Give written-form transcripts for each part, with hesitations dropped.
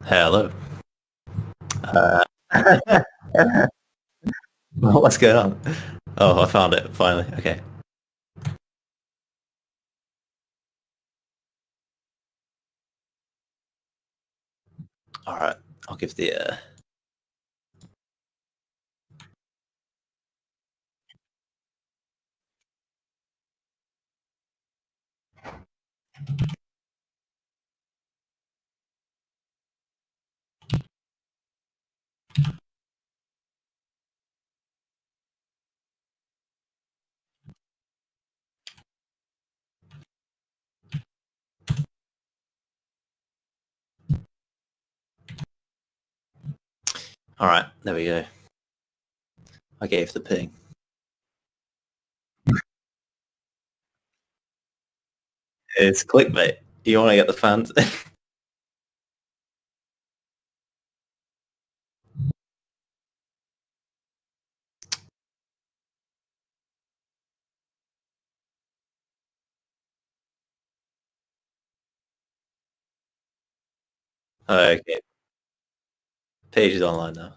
Hello. Uh, what's going on? Oh, I found it finally. Okay. All right. I'll give the. All right. There we go. I gave the ping. It's clickbait. You want to get the fans? Okay. Page is online now.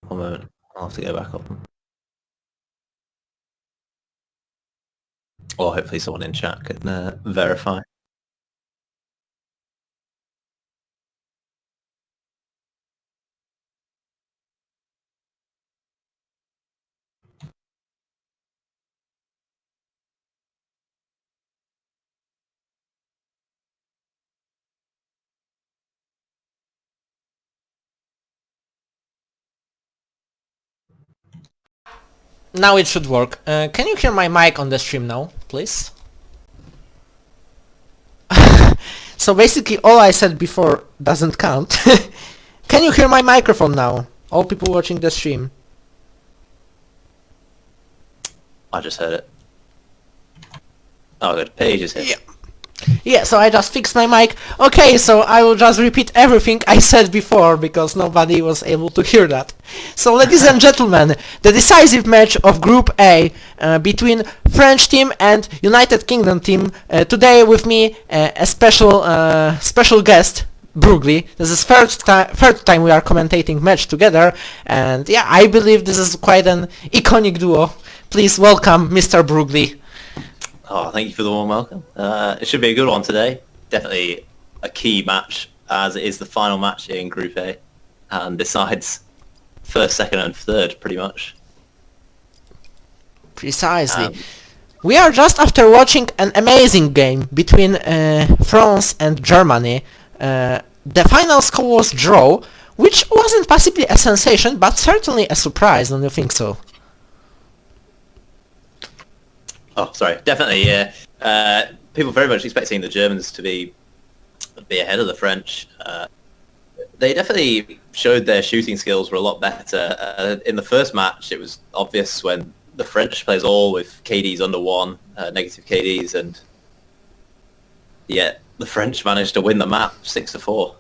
One moment. I'll have to go back up. Or hopefully someone in chat can verify. Now it should work. Can you hear my mic on the stream now, please? So basically all I said before doesn't count. Can you hear my microphone now? All people watching the stream. I just heard it. Oh, good. Page is here. Yeah. Yeah, so I just fixed my mic. Okay, so I will just repeat everything I said before because nobody was able to hear that. So ladies and gentlemen, the decisive match of Group A between French team and United Kingdom team. Today with me a special guest, Brugli. This is third time we are commentating match together, and yeah, I believe this is quite an iconic duo. Please welcome Mr. Brugli. Oh, thank you for the warm welcome. It should be a good one today. Definitely a key match, as it is the final match in Group A, and decides first, second, and third, pretty much. Precisely. We are just after watching an amazing game between France and Germany. The final score was draw, which wasn't possibly a sensation, but certainly a surprise, don't you think so? Oh, sorry. Definitely, yeah. People very much expecting the Germans to be ahead of the French. They definitely showed their shooting skills were a lot better. In the first match, it was obvious when the French plays all with KDs under 1, negative KDs, and yet the French managed to win the map 6-4.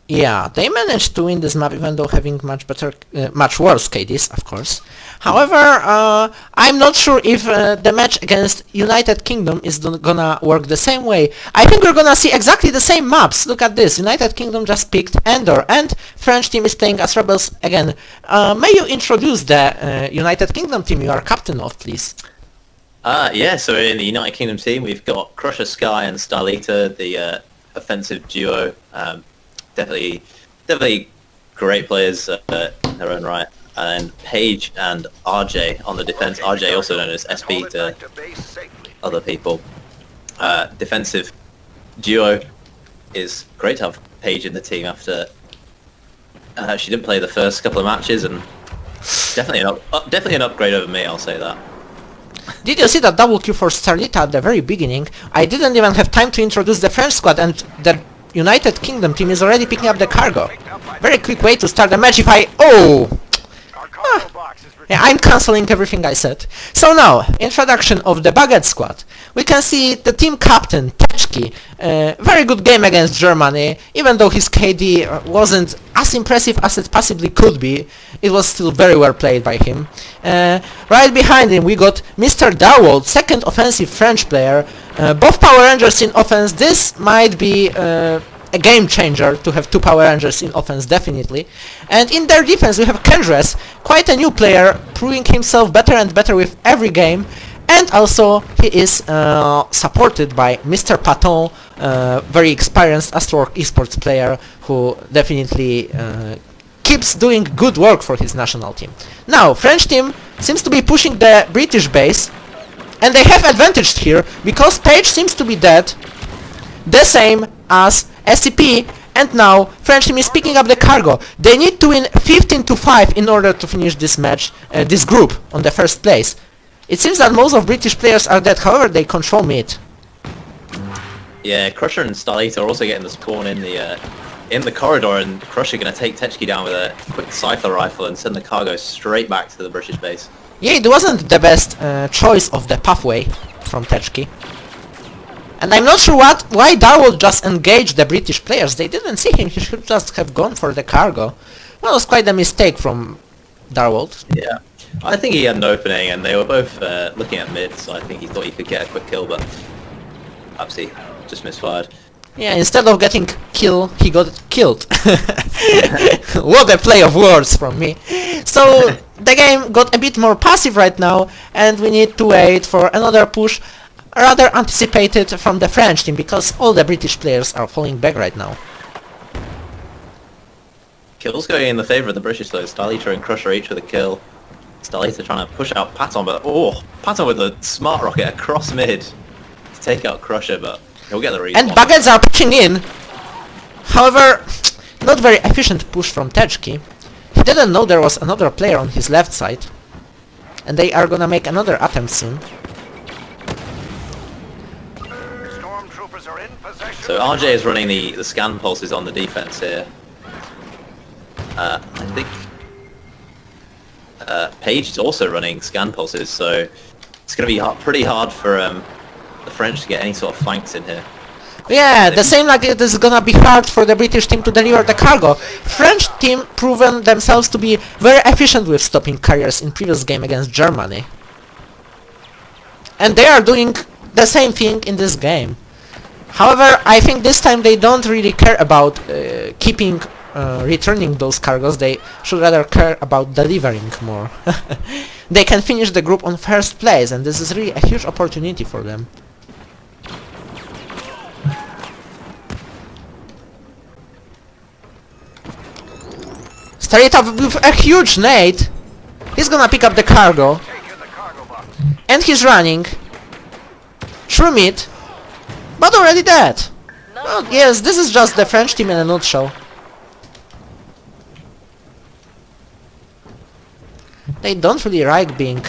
Yeah, they managed to win this map even though having much worse KDs, of course. However, I'm not sure if the match against United Kingdom is gonna work the same way. I think we're gonna see exactly the same maps. Look at this. United Kingdom just picked Endor, and French team is playing as Rebels again. May you introduce the United Kingdom team you are captain of, please? Yeah, so in the United Kingdom team, we've got Crusher Sky and Starlita, the offensive duo. Definitely great players in their own right. And Page and RJ on the defense. RJ also known as SB to other people. Defensive duo is great to have Page in the team after she didn't play the first couple of matches, and definitely an upgrade over me, I'll say that. Did you see that double kill for Starlita at the very beginning? I didn't even have time to introduce the French squad, and the United Kingdom team is already picking up the cargo. Very quick way to start the match if I... Oh! Yeah, I'm cancelling everything I said. So now, introduction of the Baguette squad. We can see the team captain, Teczki. Very good game against Germany. Even though his KD wasn't as impressive as it possibly could be, it was still very well played by him. Right behind him we got Mr. Dawold, second offensive French player. Both Power Rangers in offense. This might be a game changer to have two Power Rangers in offense, definitely. And in their defense we have Kendress, quite a new player, proving himself better and better with every game. And also he is supported by Mr. Patton, very experienced Astrowork esports player who definitely keeps doing good work for his national team. Now, French team seems to be pushing the British base, and they have advantage here because Page seems to be dead, the same as SCP, and now French team is picking up the cargo. They need to win 15-5 in order to finish this match, this group, on the first place. It seems that most of British players are dead, however they control mid. Yeah, Crusher and Starlita are also getting the spawn in the corridor, and Crusher gonna take Teczki down with a quick cycler rifle and send the cargo straight back to the British base. Yeah, it wasn't the best choice of the pathway from Teczki. And I'm not sure why Darwold just engaged the British players. They didn't see him, he should just have gone for the cargo. That was quite a mistake from Darwold. Yeah, I think he had an opening and they were both looking at mid, so I think he thought he could get a quick kill, but obviously just misfired. Yeah, instead of getting kill, he got killed. What a play of words from me. So the game got a bit more passive right now, and we need to wait for another push, rather anticipated from the French team, because all the British players are falling back right now. Kills going in the favour of the British though. Starlita and Crusher each with a kill. Starlita trying to push out Patton, but Patton with a smart rocket across mid to take out Crusher, but he'll get the respawn. And Baguettes are pushing in. However, not very efficient push from Teczki. He didn't know there was another player on his left side, and they are gonna make another attempt soon. So RJ is running the scan pulses on the defense here. I think Page is also running scan pulses, so it's going to be pretty hard for the French to get any sort of flanks in here. Yeah, the same like it is gonna be hard for the British team to deliver the cargo. French team proven themselves to be very efficient with stopping carriers in previous game against Germany. And they are doing the same thing in this game. However, I think this time they don't really care about returning those cargoes. They should rather care about delivering more. They can finish the group on first place, and this is really a huge opportunity for them. Starlita with a huge nade. He's gonna pick up the cargo. And he's running through mid, but already dead. Well, yes, this is just the French team in a nutshell. They don't really like being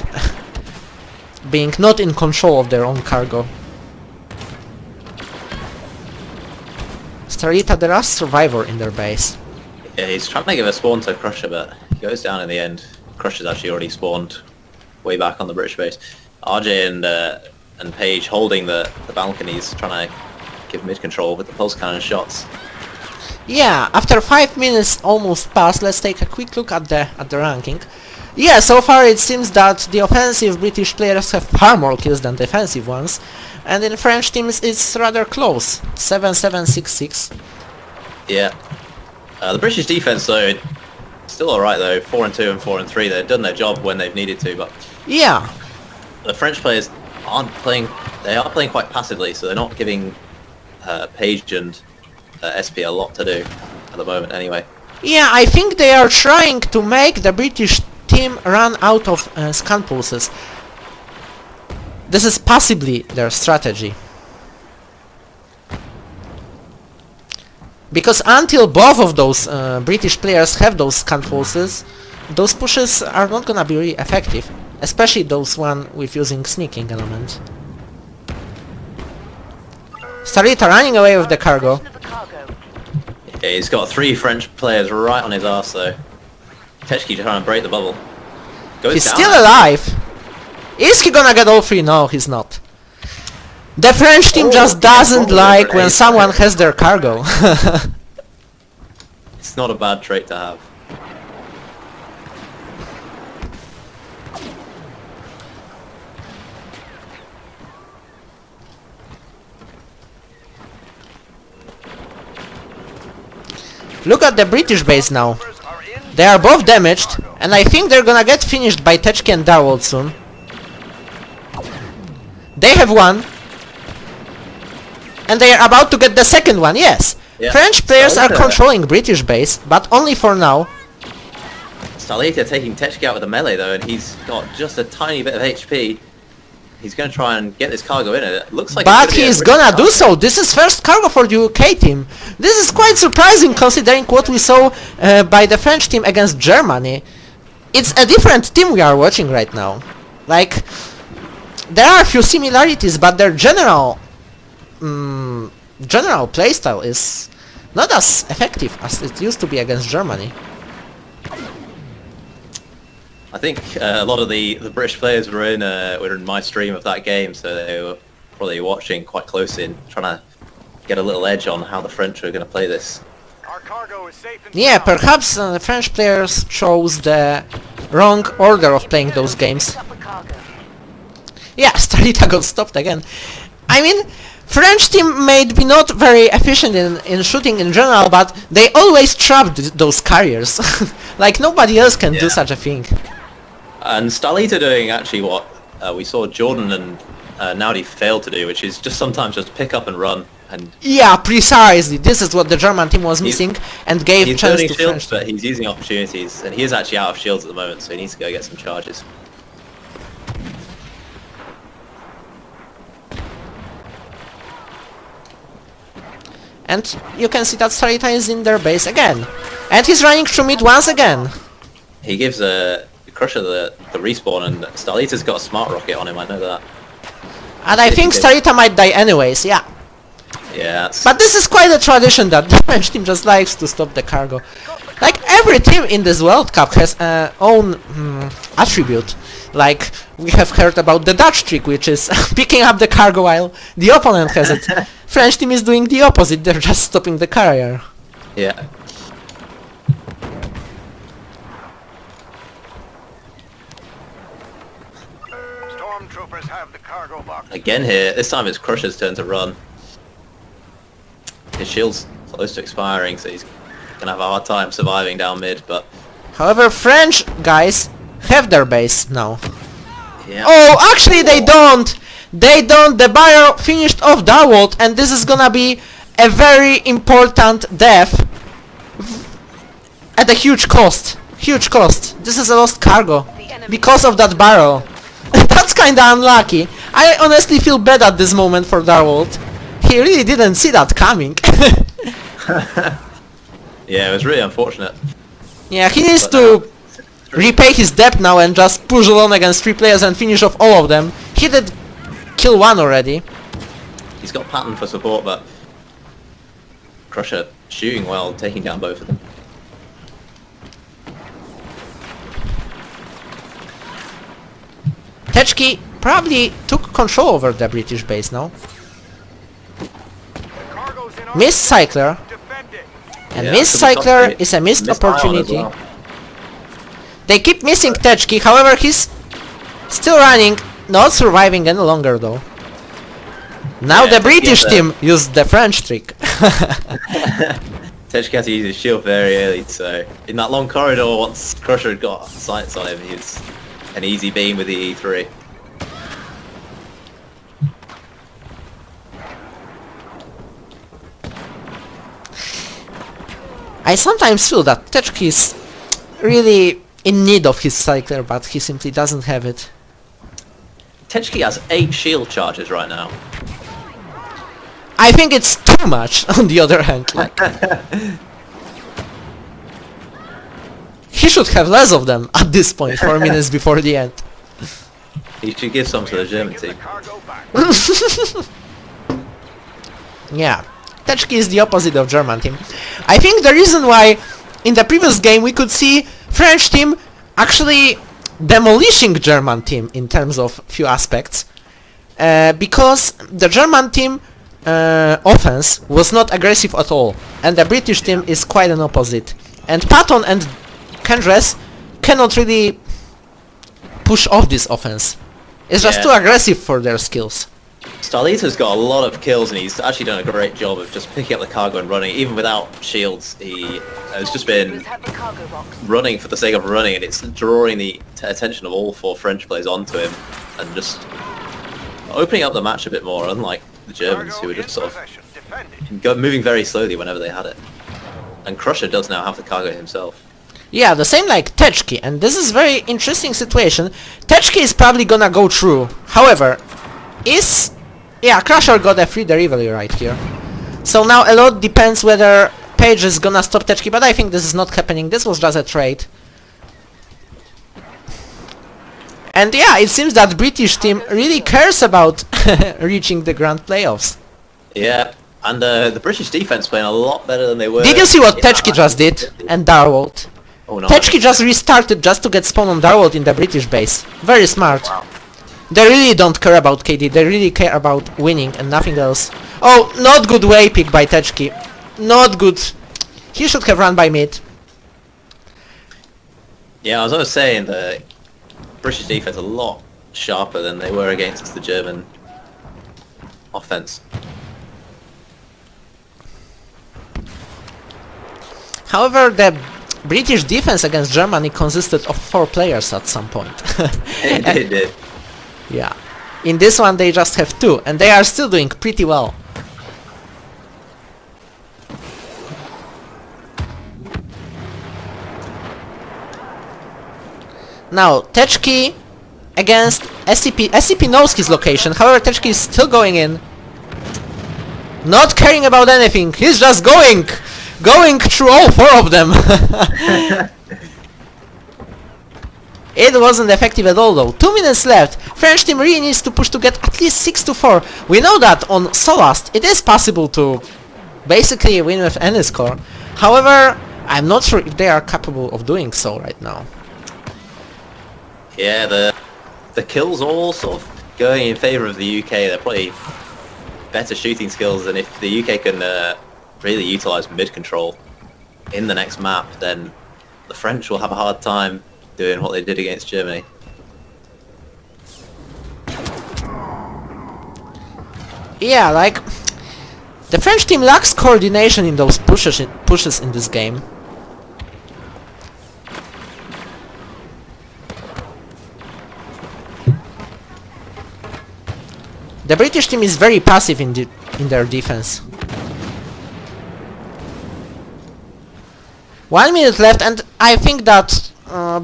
not in control of their own cargo. Starlita, the last survivor in their base. Yeah, he's trying to give a spawn to Crusher, but he goes down in the end. Crusher's actually already spawned way back on the British base. RJ and Page holding the balconies, trying to give mid control with the pulse cannon shots. Yeah, after 5 minutes almost passed, let's take a quick look at the ranking. Yeah, so far it seems that the offensive British players have far more kills than defensive ones, and in French teams it's rather close, 7-7-6-6. Yeah. The British defense though, still alright though, 4-2 and 4-3, they've done their job when they've needed to, but yeah, the French players aren't playing, they are playing quite passively, so they're not giving Page and SP a lot to do at the moment anyway. Yeah, I think they are trying to make the British team run out of scan pulses. This is possibly their strategy. Because until both of those British players have those scan pulses, those pushes are not gonna be really effective. Especially those one with using sneaking element. Starita running away with the cargo. Yeah, he's got 3 French players right on his arse though. Techki trying to break the bubble. Goes He's down. still alive! Is he gonna get all 3? No, he's not. The French team just doesn't like when someone has their cargo. It's not a bad trait to have. Look at the British base now. They are both damaged, and I think they're gonna get finished by Techki and Darwold soon. They have one. And they are about to get the second one, yes! Yeah. French players are controlling British base, but only for now. Starita taking Techki out with a melee though, and he's got just a tiny bit of HP. He's going to try and get this cargo in, and it looks like... But he's gonna do so! This is first cargo for the UK team! This is quite surprising considering what we saw by the French team against Germany. It's a different team we are watching right now. Like, there are a few similarities, but their general playstyle is not as effective as it used to be against Germany. I think a lot of the British players were in my stream of that game, so they were probably watching quite closely and trying to get a little edge on how the French are going to play this. Our cargo is safe and Yeah, sound. perhaps the French players chose the wrong order of playing those games. Yeah, Starita got stopped again. I mean, French team may be not very efficient in shooting in general, but they always trapped those carriers. Like nobody else can do such a thing. And Starita doing actually what we saw Jordan and Naudi fail to do, which is just sometimes just pick up and run. And Yeah, precisely. This is what the German team was missing and gave he's chance burning to shields, French. but he's using opportunities, and he is actually out of shields at the moment, so he needs to go get some charges. And you can see that Starita is in their base again. And he's running through mid once again. He gives Crusher the respawn, and Starlita's got a smart rocket on him, I know that. And I think Starita might die anyways, yeah. Yeah, that's... But this is quite a tradition that the French team just likes to stop the cargo. Like every team in this World Cup has own attribute. Like we have heard about the Dutch trick, which is picking up the cargo while the opponent has it. French team is doing the opposite, they're just stopping the carrier. Yeah. Stormtroopers have the cargo box. Again here, this time it's Crusher's turn to run. His shield's close to expiring, so he's gonna have a hard time surviving down mid, but... However, French guys have their base now. Yeah. Oh, actually they don't! They don't! The barrel finished off Darwold, and this is gonna be a very important death at a huge cost. Huge cost. This is a lost cargo because of that barrel. That's kinda unlucky. I honestly feel bad at this moment for Darwold. He really didn't see that coming. Yeah, it was really unfortunate. Yeah, he needs to repay his debt now and just push alone against 3 players and finish off all of them. He did kill one already. He's got pattern for support, but Crusher shooting well, taking down both of them. Techki probably took control over the British base now. Cargo's in our Missed Cycler, defend it. and Yeah, missed could be Cycler complicated. is a missed Missed Ion as opportunity. well. They keep missing Techki, however he's still running, not surviving any longer though. Now Yeah, the Techki British has team used the French trick. Techki had to use his shield very early, so in that long corridor, once Crusher had got sights on him, he was an easy beam with the E3. I sometimes feel that Techki is really in need of his cycler, but he simply doesn't have it. Techki has 8 shield charges right now. I think it's too too much, on the other hand. Like, he should have less of them at this point, 4 minutes before the end. He should give some to the German Give the team. cargo back. Yeah, Teczki is the opposite of German team. I think the reason why in the previous game we could see French team actually demolishing German team in terms of few aspects, because the German team offense was not aggressive at all, and the British team is quite an opposite. And Patton and Kendress cannot really push off this offense. It's just Yeah. too aggressive for their skills. Starlita's got a lot of kills and he's actually done a great job of just picking up the cargo and running. Even without shields, he has just been running for the sake of running, and it's drawing the attention of all 4 French players onto him and just opening up the match a bit more, unlike the Germans, who Cargo were in just sort of possession. Defend it. moving very slowly whenever they had it. And Crusher does now have the cargo himself. Yeah, the same like Teczki, and this is very interesting situation. Teczki is probably gonna go through. However, yeah, Crusher got a free delivery right here. So now a lot depends whether Page is gonna stop Teczki, but I think this is not happening. This was just a trade. And yeah, it seems that British team really cares about reaching the grand playoffs. Yeah, and the British defense playing a lot better than they were. Did you see what in Teczki that just match. did? And Darwold. Oh no. Teczki just restarted just to get spawn on Darwold in the British base. Very smart. Wow. They really don't care about KD, they really care about winning and nothing else. Oh, not good way pick by Teczki. Not good. He should have run by mid. Yeah, I was always saying the British defense a lot sharper than they were against the German offense. However, the British defense against Germany consisted of 4 players at some point. It did. Yeah. In this one they just have 2, and they are still doing pretty well. Now, Teczki against SCP. SCP knows his location, however Teczki is still going in. Not caring about anything, he's just going through all 4 of them. It wasn't effective at all though. 2 minutes left. French team really needs to push to get at least 6-4. We know that on Solast it is possible to basically win with any score. However, I'm not sure if they are capable of doing so right now. Yeah, the kills all sort of going in favour of the UK. They're probably better shooting skills, and if the UK can really utilise mid control in the next map, then the French will have a hard time doing what they did against Germany. Yeah, like the French team lacks coordination in those pushes in this game. The British team is very passive in their defense. 1 minute left, and I think that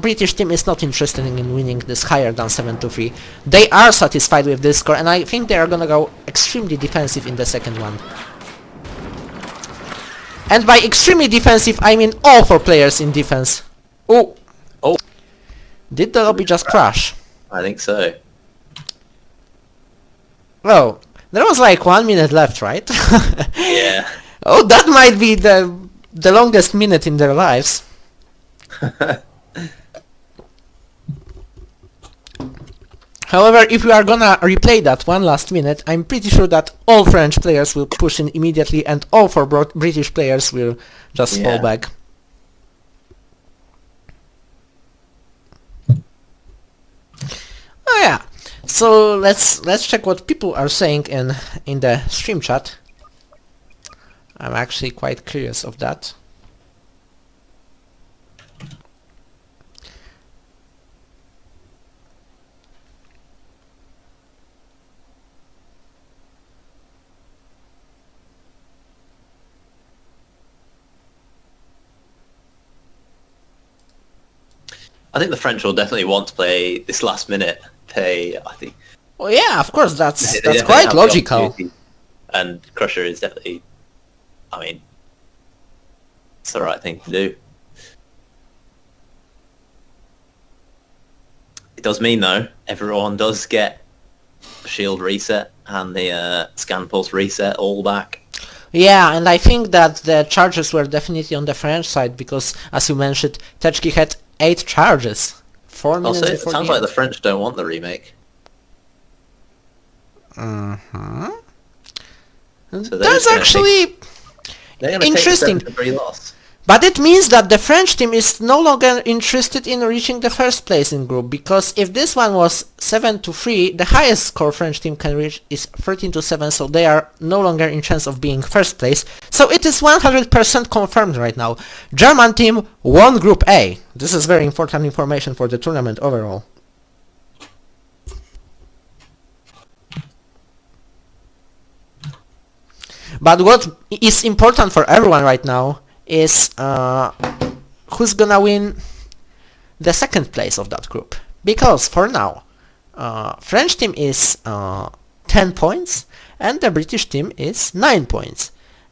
British team is not interested in winning this higher than 7-3. They are satisfied with this score, and I think they are gonna go extremely defensive in the second one. And by extremely defensive, I mean all 4 players in defense. Oh! Oh, Did the lobby just crash? I think so. Oh, there was like 1 minute left, right? Yeah. Oh, that might be the longest minute in their lives. However, if we are gonna replay that one last minute, I'm pretty sure that all French players will push in immediately and all 4 British players will just fall Yeah. back. Oh yeah. So let's check what people are saying in the stream chat. I'm actually quite curious of that. I think the French will definitely want to play this last minute. I think Oh yeah, of course, that's they definitely quite have the logical. opportunity. And Crusher is definitely I mean, it's the right thing to do. It does mean, though, everyone does get the shield reset and the scan pulse reset all back. Yeah, and I think that the charges were definitely on the French side because, as you mentioned, Techki had 8 charges. 4 minutes Also, it before sounds the like end. the French don't want the remake. Mm-hmm. So they're That's just gonna actually They're going to interesting. take the 7-3 loss. But it means that the French team is no longer interested in reaching the first place in group, because if this one was 7-3, the highest score French team can reach is 13-7, so they are no longer in chance of being first place. So it is 100% confirmed right now. German team won Group A. This is very important information for the tournament overall. But what is important for everyone right now is who's gonna win the second place of that group. Because for now, French team is 10 points and the British team is 9 points.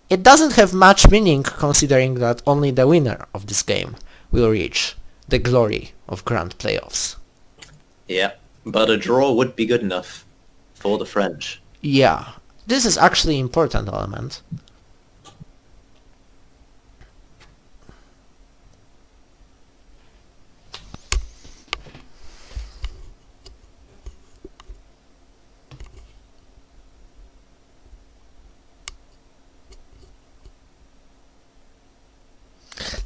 It doesn't have much meaning considering that only the winner of this game will reach the glory of Grand Playoffs. Yeah, but a draw would be good enough for the French. Yeah, this is actually important element.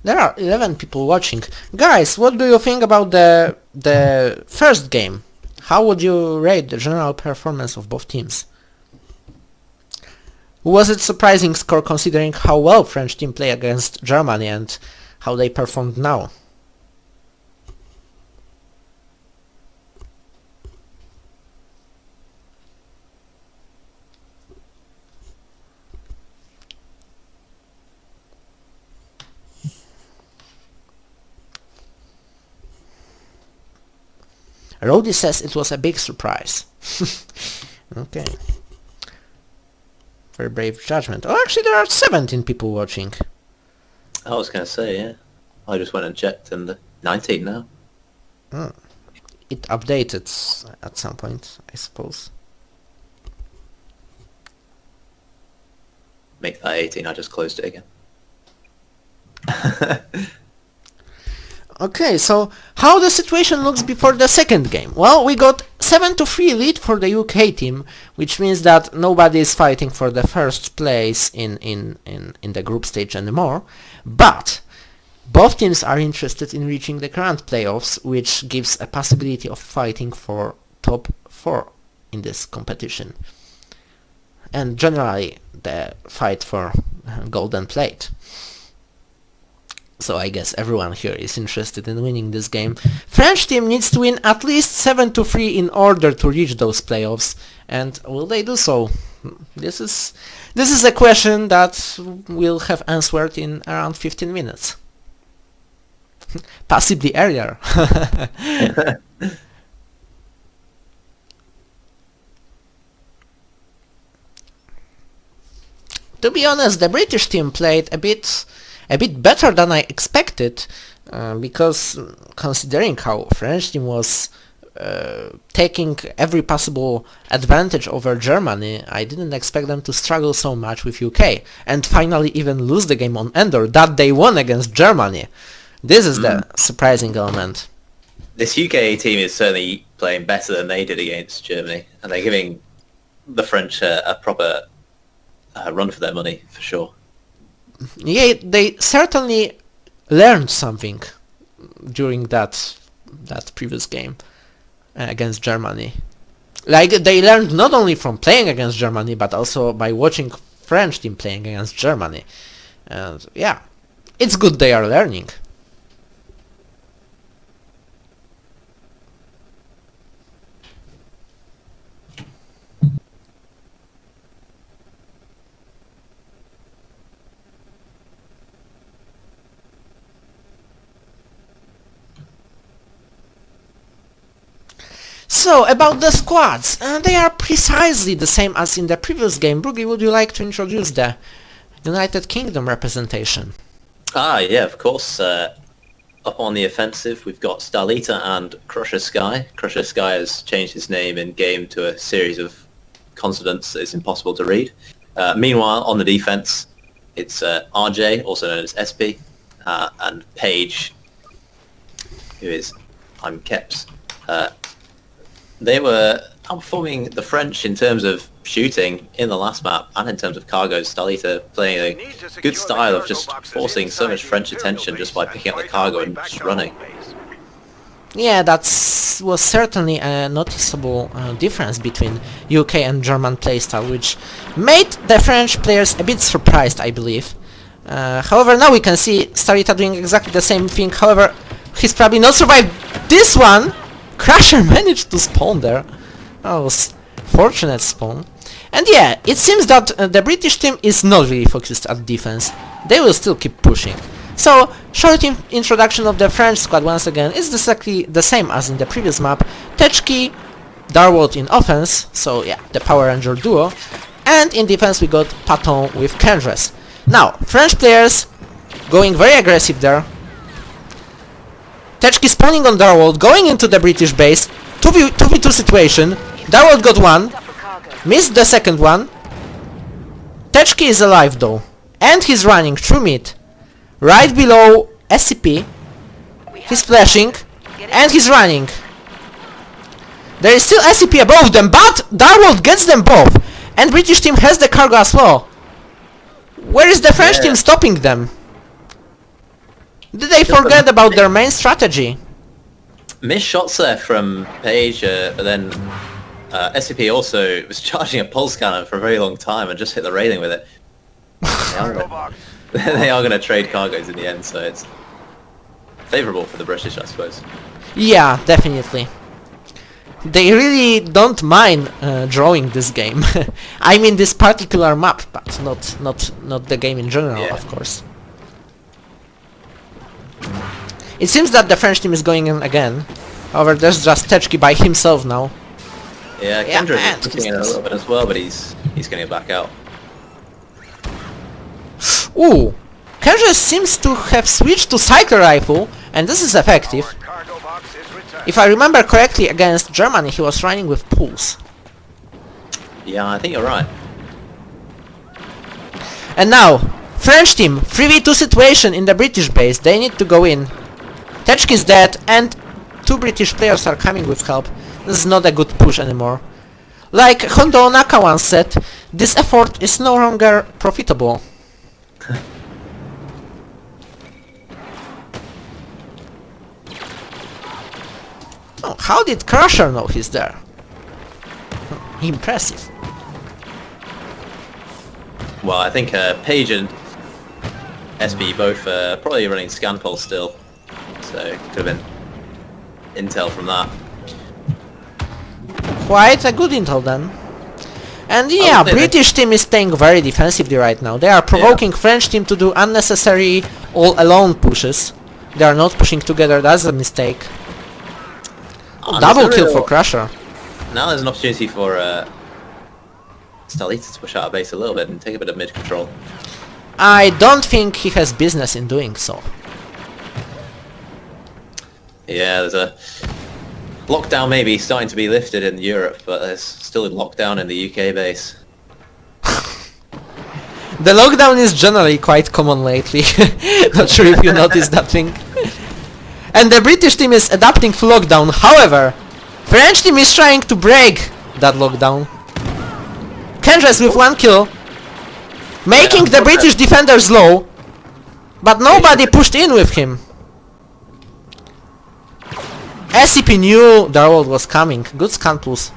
There are 11 people watching. Guys, what do you think about the first game? How would you rate the general performance of both teams? Was it surprising score considering how well French team play against Germany and how they performed now? Rody says it was a big surprise. Okay. Very brave judgment. Oh, actually there are 17 people watching. I was going to say, yeah. I just went and checked and the 19 now. Oh. It updated at some point, I suppose. Make that 18, I just closed it again. Okay, so how the situation looks before the second game? Well, we got 7-3 lead for the UK team, which means that nobody is fighting for the first place in the group stage anymore. But both teams are interested in reaching the grand playoffs, which gives a possibility of fighting for top 4 in this competition. And generally the fight for golden plate. So I guess everyone here is interested in winning this game. French team needs to win at least 7-3 in order to reach those playoffs. And will they do so? This is a question that we'll have answered in around 15 minutes. Possibly earlier. To be honest, the British team played a bit better than I expected, because considering how French team was taking every possible advantage over Germany, I didn't expect them to struggle so much with UK and finally even lose the game on Endor that they won against Germany. This is the surprising element. This UK team is certainly playing better than they did against Germany, and they're giving the French a proper run for their money, for sure. Yeah, they certainly learned something during that previous game against Germany. Like, they learned not only from playing against Germany, but also by watching French team playing against Germany. And yeah, it's good they are learning. So, about the squads, they are precisely the same as in the previous game. Brugi, would you like to introduce the United Kingdom representation. Ah, yeah, of course. Up on the offensive, we've got Starlita and Crusher Sky. Crusher Sky has changed his name in-game to a series of consonants that is impossible to read. Meanwhile, on the defense, it's RJ, also known as SP, and Page, who is I'm Keps. They were outperforming the French in terms of shooting in the last map and in terms of cargo. Starlita playing a good style of just forcing so much French attention just by picking up the cargo and just running. Yeah, that was certainly a noticeable difference between UK and German playstyle, which made the French players a bit surprised, I believe. However, now we can see Starlita doing exactly the same thing. However, he's probably not survived this one. Crusher managed to spawn there. That was fortunate spawn. And yeah, it seems that the British team is not really focused at defense. They will still keep pushing. So, short introduction of the French squad once again is exactly the same as in the previous map. Teczki, Darwold in offense, so yeah, the Power Ranger duo. And in defense we got Patton with Kendress. Now, French players going very aggressive there. Teczki spawning on Darwold, going into the British base. 2v2 situation. Darwold got one. Missed the second one. Teczki is alive though. And he's running through mid. Right below SCP. He's flashing. And he's running. There is still SCP above them, but Darwold gets them both. And British team has the cargo as well. Where is the French team stopping them? Did they forget about their main strategy? Missed shots there from Page, but then SCP also was charging a pulse cannon for a very long time and just hit the railing with it. They are going to trade cargoes in the end, so it's favourable for the British, I suppose. Yeah, definitely. They really don't mind drawing this game. I mean this particular map, but not the game in general, Yeah. of course. It seems that the French team is going in again. However, there's just Teczki by himself now. Yeah, Yeah, Kendra and is pushing in a little bit as well, but he's getting it back out. Ooh! Kendra seems to have switched to cycle rifle, and this is effective. Cargo box is returned. If I remember correctly, against Germany he was running with pulse. Yeah, I think you're right. And now, French team, 3v2 situation in the British base, they need to go in. Teczki is dead, and 2 British players are coming with help. This is not a good push anymore. Like Hondo Onaka once said, this effort is no longer profitable. Oh, how did Crusher know he's there? Impressive. Well, I think Page and SB both probably running scan pulse still, so it could have been intel from that. Quite a good intel then. And yeah, British team is playing very defensively right now. They are provoking French team to do unnecessary all-alone pushes. They are not pushing together, that's a mistake. Double kill for Crusher. Now there's an opportunity for Starlita to push out a base a little bit and take a bit of mid control. I don't think he has business in doing so. Yeah, there's a lockdown maybe starting to be lifted in Europe, but there's still a lockdown in the UK base. The lockdown is generally quite common lately. Not sure if you noticed that thing. And the British team is adapting to lockdown. However, French team is trying to break that lockdown. Kendress with 1 kill, making the British defenders low, but nobody pushed in with him. SCP knew Darwold was coming. Good scan pulse.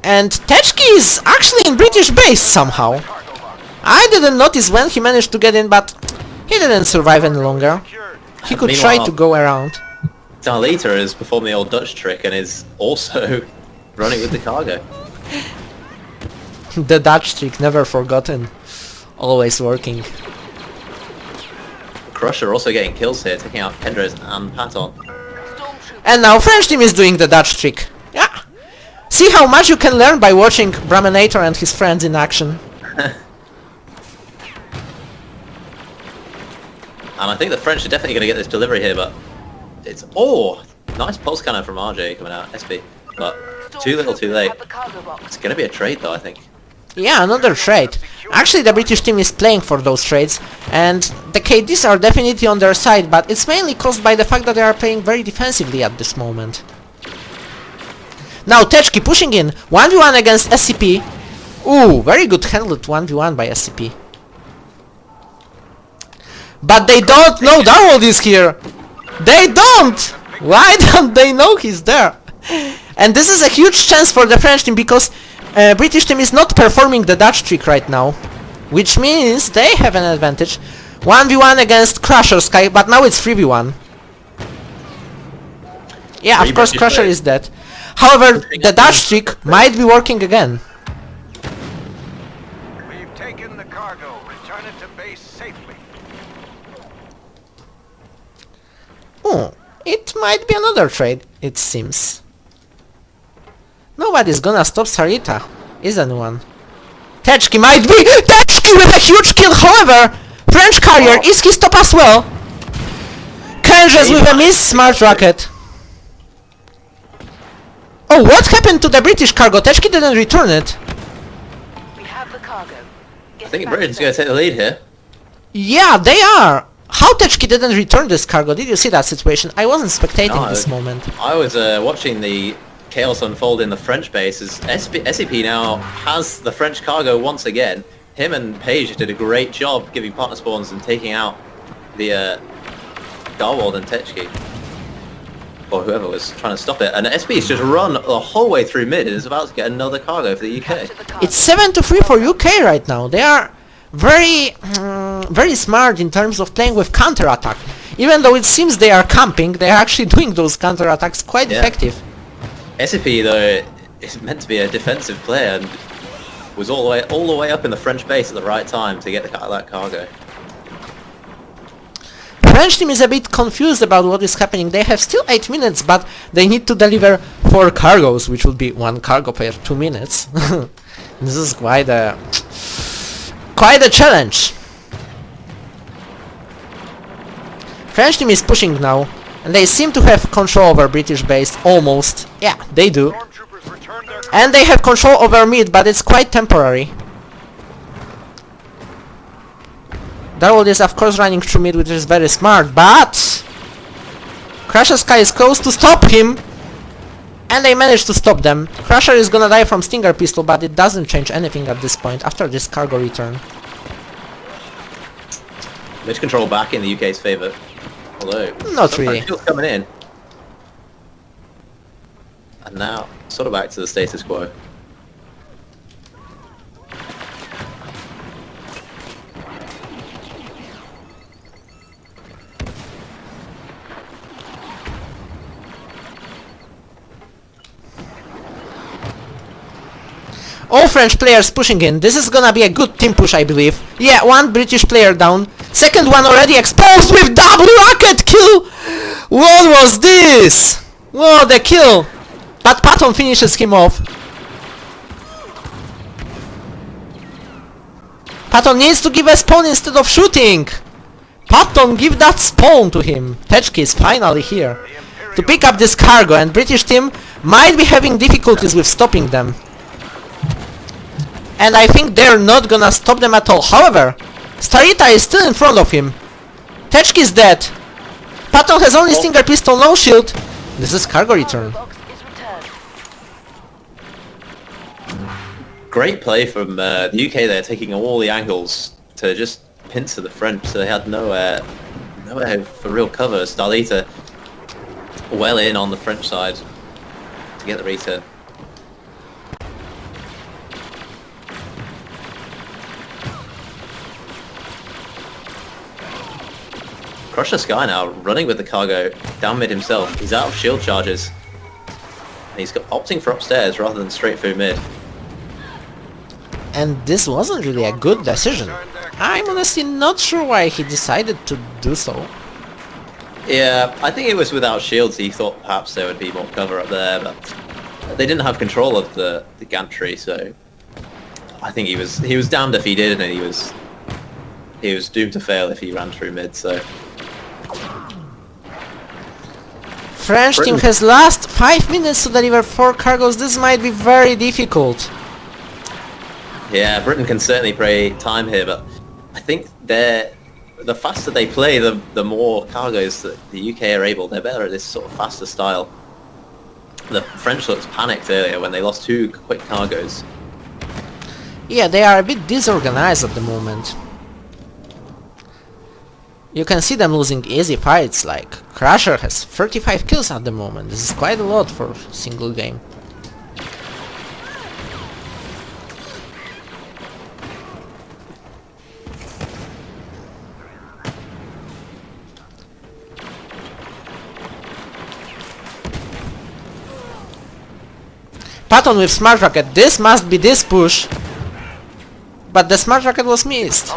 And Teczki is actually in British base somehow. I didn't notice when he managed to get in, but he didn't survive any longer. He could try to go around. Starlita has performed the old Dutch trick and is also running with the cargo. The Dutch trick, never forgotten. Always working. Crusher also getting kills here, taking out Kendras and Patton. And now French team is doing the Dutch trick. Yeah. See how much you can learn by watching Brahminator and his friends in action. And I think the French are definitely going to get this delivery here, but it's... Oh! Nice pulse cannon from RJ coming out, SP. But too little too late. It's going to be a trade though, I think. Yeah, another trade. Actually, the British team is playing for those trades, and the KDs are definitely on their side, but it's mainly caused by the fact that they are playing very defensively at this moment. Now Techki pushing in, 1v1 against SCP. Ooh, very good handled 1v1 by SCP. But they don't know Darwold is here! They don't! Why don't they know he's there? And this is a huge chance for the French team, because British team is not performing the Dutch trick right now, which means they have an advantage. 1v1 against Crusher Sky, but now it's 3v1. Yeah, of course Crusher is dead. However, the Dutch trick might be working again. We've taken the cargo. Return it to base safely. Oh, it might be another trade, it seems. Nobody's gonna stop Sarita, is anyone? Techki might be! Techki with a huge kill, however! French carrier, is he stop as well? Kenjes with a miss, smart rocket. Oh, what happened to the British cargo? Techki didn't return it. We have the cargo. I think Britain's going to take the lead here. Yeah, they are! How Techki didn't return this cargo? Did you see that situation? I wasn't spectating No, this moment. I was watching the chaos unfold in the French base as SCP now has the French cargo once again. Him and Page did a great job giving partner spawns and taking out the Darwold and Techki. Or whoever was trying to stop it. And SP's just run the whole way through mid and is about to get another cargo for the UK. It's 7-3 for UK right now. They are very, very smart in terms of playing with counter-attack. Even though it seems they are camping, they are actually doing those counter-attacks quite effective. SCP though is meant to be a defensive player and was all the way up in the French base at the right time to get that cargo. French team is a bit confused about what is happening. They have still 8 minutes, but they need to deliver 4 cargos, which will be 1 cargo per 2 minutes. This is quite a challenge. French team is pushing now, and they seem to have control over British base, almost. Yeah, they do. Stormtroopers return their And they have control over mid, but it's quite temporary. Darwold is of course running through mid, which is very smart, but Crusher Sky is close to stop him, and they managed to stop them. Crusher is gonna die from Stinger Pistol, but it doesn't change anything at this point after this cargo return. Mid control back in the UK's favour. Although Not really. Still coming in. And now sort of back to the status quo. All French players pushing in. This is gonna be a good team push, I believe. Yeah, 1 British player down. Second one already exposed with double rocket kill! What was this? What a kill! But Patton finishes him off. Patton needs to give a spawn instead of shooting! Patton, give that spawn to him! Techki is finally here to pick up this cargo, and British team might be having difficulties with stopping them. And I think they're not gonna stop them at all. However, Starita is still in front of him. Techki is dead. Patton has only Stinger Pistol, no shield. This is cargo return. Box is returned. Great play from the UK there, taking all the angles to just pincer the French, so they had nowhere for real cover. Starlita well in on the French side to get the return. Crusher Sky now running with the cargo down mid himself. He's out of shield charges. And he's opting for upstairs rather than straight through mid. And this wasn't really a good decision. I'm honestly not sure why he decided to do so. Yeah, I think it was without shields. He thought perhaps there would be more cover up there, but they didn't have control of the gantry, so I think he was damned if he did, and he was doomed to fail if he ran through mid. So French team has last 5 minutes to deliver 4 cargoes. This might be very difficult. yeah, Britain can certainly play time here, but I think the faster they play, the more cargoes that the UK are able. They're better at this sort of faster style. The French looked panicked earlier when they lost 2 quick cargoes. Yeah, they are a bit disorganized at the moment. You can see them losing easy fights, like Crusher has 35 kills at the moment. This is quite a lot for a single game. Patton with Smart Rocket. This must be this push. But the Smart Rocket was missed.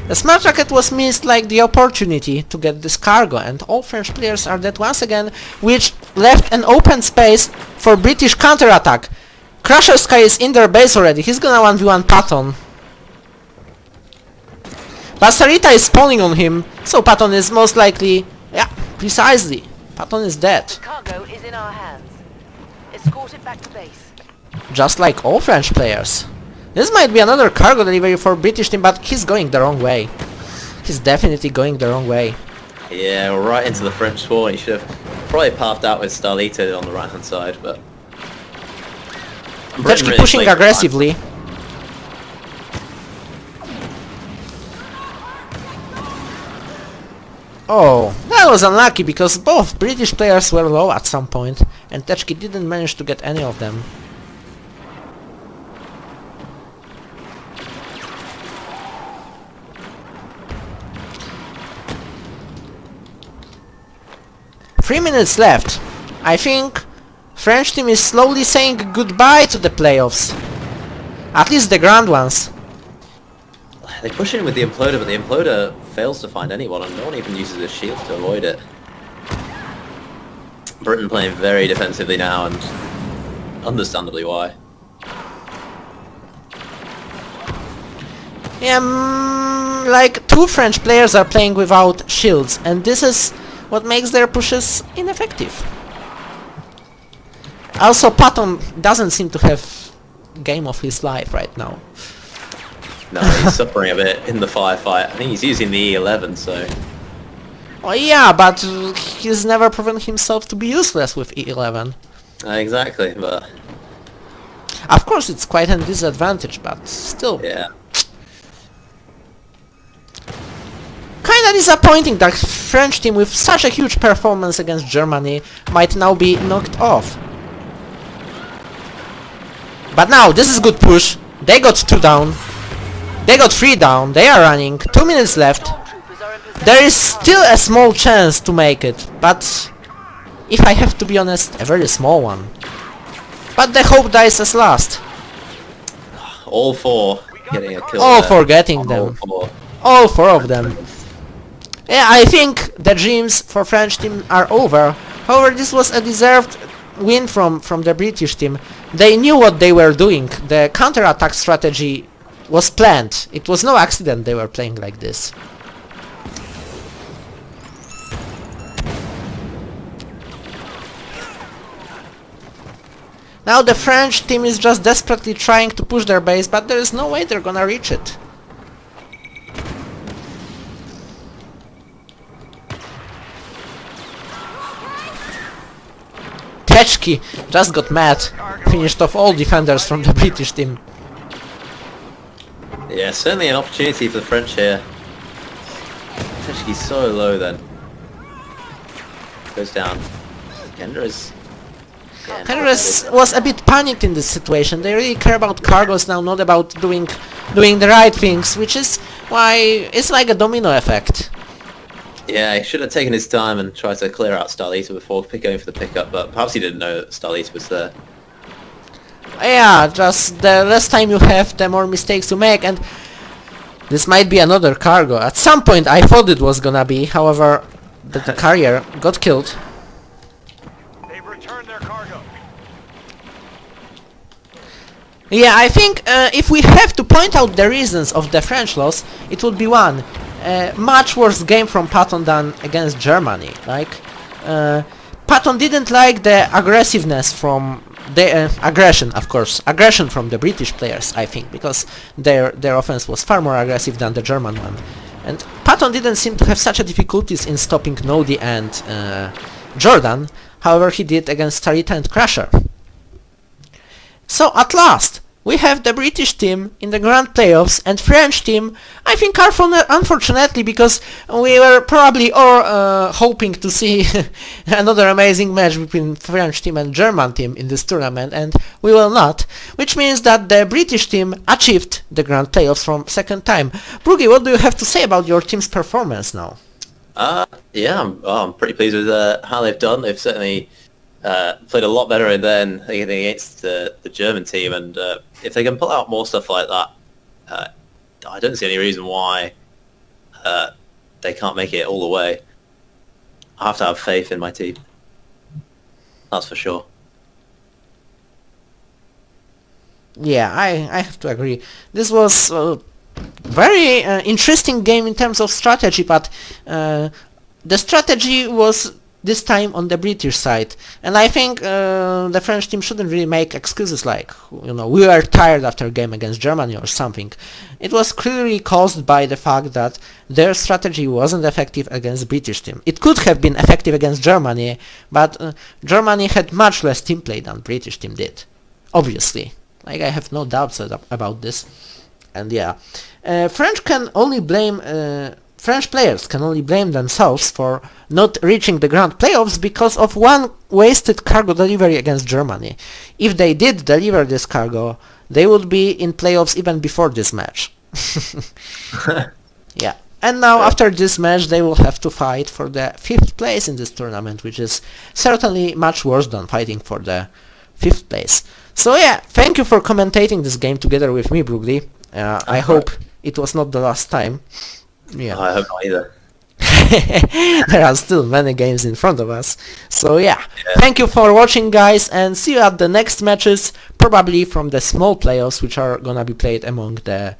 The Smart Rocket was missed like the opportunity to get this cargo, and all French players are dead once again, which left an open space for British counterattack. Crusher Sky is in their base already. He's gonna 1v1 Patton. But Sarita is spawning on him, so Patton is most likely... yeah, precisely. Patton is dead. The cargo is in our hands. Escort it back to base. Just like all French players. This might be another cargo delivery for British team, but he's going the wrong way. He's definitely going the wrong way. Yeah, right into the French spawn. He should have probably pathed out with Starlita on the right hand side, but Britain really pushing aggressively. Oh, that was unlucky because both British players were low at some point, and Teczki didn't manage to get any of them. Three minutes left. I think French team is slowly saying goodbye to the playoffs. At least the grand ones. They push in with the imploder, but the imploder fails to find anyone, and no one even uses a shield to avoid it. Britain playing very defensively now, and understandably why. Yeah, like 2 French players are playing without shields, and this is what makes their pushes ineffective. Also, Patton doesn't seem to have game of his life right now. No, he's suffering a bit in the firefight. I think he's using the E11, so... Oh yeah, but he's never proven himself to be useless with E11. Exactly, but... Of course it's quite a disadvantage, but still. yeah. Kinda disappointing that French team with such a huge performance against Germany might now be knocked off. But now, this is good push. They got 2 down. They got 3 down. They are running. 2 minutes left. Stormtroopers are in possession. There is still a small chance to make it, but if I have to be honest, a very small one. But the hope dies as last. All 4 getting a kill All there. 4 getting All them. 4. All 4 of them. Yeah, I think the dreams for French team are over. However, this was a deserved win from the British team. They knew what they were doing. The counter-attack strategy was planned. It was no accident they were playing like this. Now the French team is just desperately trying to push their base, but there is no way they're gonna reach it. Teczki just got mad, finished off all defenders from the British team. Yeah, certainly an opportunity for the French here. Teczki's so low then. Goes down. Kendra's... Henry was a bit panicked in this situation. They really care about cargoes now, not about doing the right things, which is why it's like a domino effect. Yeah, he should have taken his time and tried to clear out Starlita before going for the pickup, but perhaps he didn't know that Starlita was there. Yeah, just the less time you have, the more mistakes you make, and This might be another cargo. At some point I thought it was gonna be, however, the carrier got killed. They've returned their cargo. Yeah, I think if we have to point out the reasons of the French loss, it would be one, much worse game from Patton than against Germany. Like, Patton didn't like the aggressiveness from the aggression from the British players, I think, because their offense was far more aggressive than the German one. And Patton didn't seem to have such a difficulties in stopping Nodi and Jordan, however he did against Tarita and Crusher. So at last, we have the British team in the Grand Playoffs and French team, I think unfortunately, because we were probably all hoping to see another amazing match between French team and German team in this tournament, and we will not, which means that the British team achieved the Grand Playoffs from second time. Brugi, what do you have to say about your team's performance now? Yeah, I'm pretty pleased with how they've done. They've certainly played a lot better than against the German team, and if they can pull out more stuff like that, I don't see any reason why they can't make it all the way. I have to have faith in my team. That's for sure. Yeah, I have to agree. This was a very interesting game in terms of strategy, but the strategy was this time on the British side, and I think the French team shouldn't really make excuses like, we were tired after a game against Germany or something. It was clearly caused by the fact that their strategy wasn't effective against British team. It could have been effective against Germany, but Germany had much less team play than British team did, obviously. Like, I have no doubts about this. And yeah, French players can only blame themselves for not reaching the Grand Playoffs because of one wasted cargo delivery against Germany. If they did deliver this cargo, they would be in playoffs even before this match. Yeah. And now after this match they will have to fight for the 5th place in this tournament, which is certainly much worse than fighting for the 5th place. So yeah, thank you for commentating this game together with me, Brugli. I hope it was not the last time. Yeah. I hope not either. There are still many games in front of us. So yeah, thank you for watching, guys, and see you at the next matches, probably from the small playoffs, which are gonna be played among the